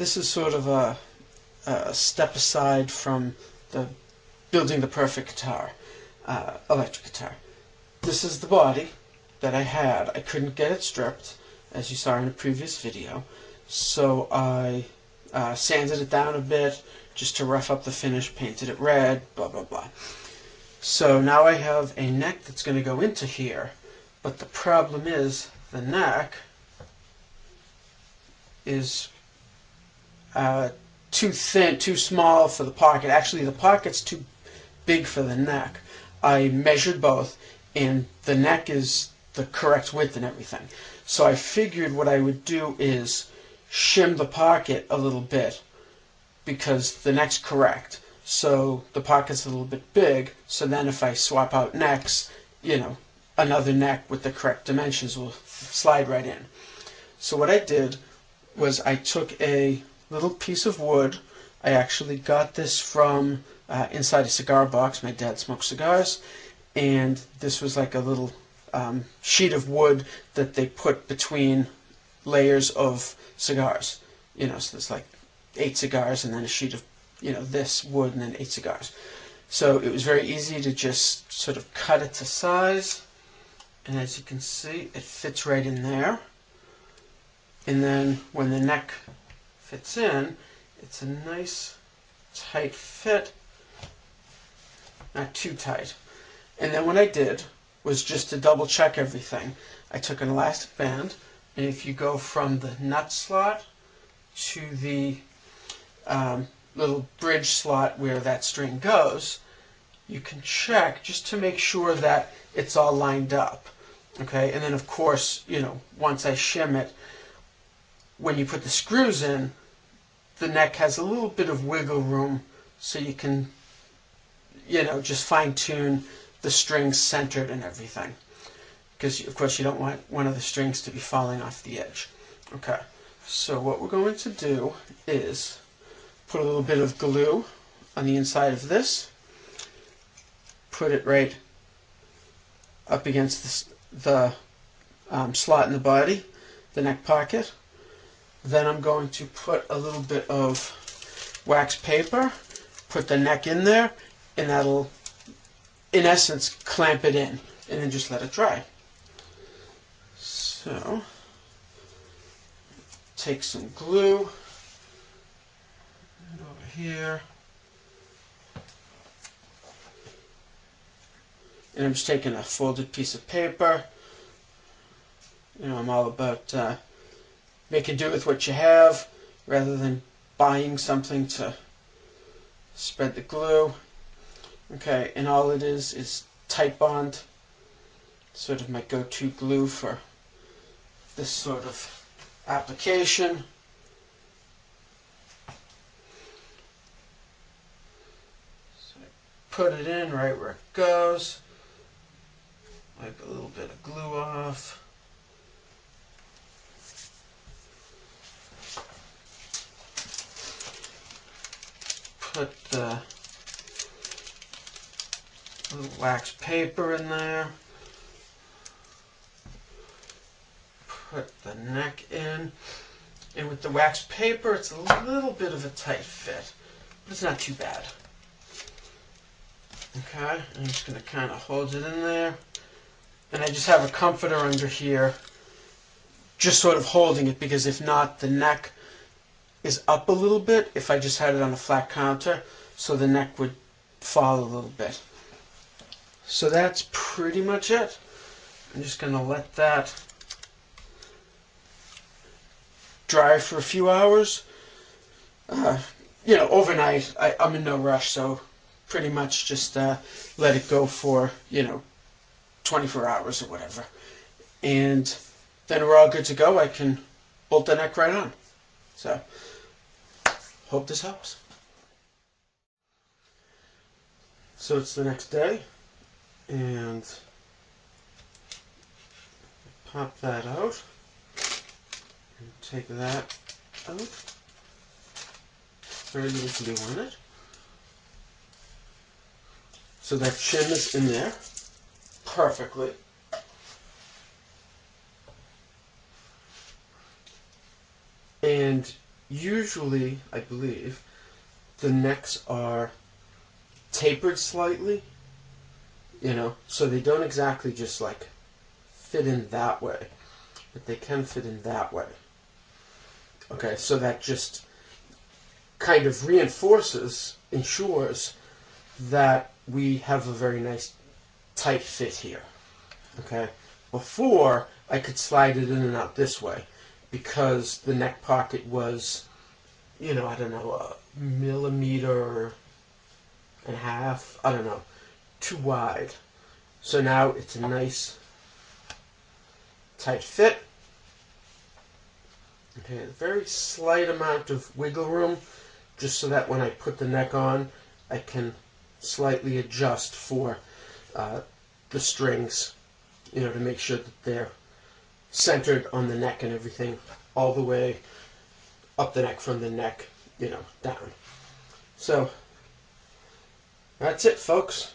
this is sort of a step aside from the building the perfect guitar, electric guitar. This is the body that I had. I couldn't get it stripped, as you saw in a previous video, so I sanded it down a bit just to rough up the finish, painted it red, blah blah blah. So now I have a neck that's going to go into here, but the problem is the neck is too thin, too small for the pocket. Actually, the pocket's too big for the neck. I measured both, and the neck is the correct width and everything. So I figured what I would do is shim the pocket a little bit, because the neck's correct. So the pocket's a little bit big, so then if I swap out necks, you know, another neck with the correct dimensions will slide right in. So what I did was I took a little piece of wood. I actually got this from inside a cigar box. My dad smoked cigars, and this was like a little sheet of wood that they put between layers of cigars. You know, so there's like 8 cigars and then a sheet of, you know, this wood and then 8 cigars. So it was very easy to just sort of cut it to size, and as you can see, it fits right in there. And then when the neck fits in, it's a nice tight fit, not too tight. And then what I did was, just to double check everything, I took an elastic band, and if you go from the nut slot to the little bridge slot where that string goes, you can check just to make sure that it's all lined up. Okay, and then of course, you know, once I shim it, when you put the screws in, the neck has a little bit of wiggle room, so you can, you know, just fine tune the strings centered and everything, because of course you don't want one of the strings to be falling off the edge. Okay, so what we're going to do is put a little bit of glue on the inside of this, put it right up against the slot in the body, the neck pocket. Then I'm going to put a little bit of wax paper, put the neck in there, and that'll, in essence, clamp it in, and then just let it dry. So, take some glue, and over here, and I'm just taking a folded piece of paper. You know, I'm all about making do with what you have, rather than buying something to spread the glue. Okay, and all it is Titebond, sort of my go-to glue for this sort of application. So I put it in right where it goes, wipe a little bit of glue off. Put the little wax paper in there. Put the neck in. And with the wax paper, it's a little bit of a tight fit, but it's not too bad. Okay, I'm just going to kind of hold it in there. And I just have a comforter under here, just sort of holding it, because if not, the neck is up a little bit if I just had it on a flat counter, so the neck would fall a little bit. So that's pretty much it. I'm just going to let that dry for a few hours. You know, overnight. I'm in no rush, so pretty much just let it go for, you know, 24 hours or whatever. And then we're all good to go. I can bolt the neck right on. So, hope this helps. So it's the next day, and pop that out, and take that out. Very little glue on it. So that shim is in there perfectly. And usually, I believe, the necks are tapered slightly, so they don't exactly just like fit in that way, but they can fit in that way. Okay, so that just kind of ensures that we have a very nice tight fit here. Okay, before I could slide it in and out this way because the neck pocket was, I don't know, a millimeter and a half, I don't know, too wide. So now it's a nice tight fit. Okay, a very slight amount of wiggle room, just so that when I put the neck on, I can slightly adjust for the strings, to make sure that they're centered on the neck and everything, all the way up the neck from the neck, down. So, that's it, folks.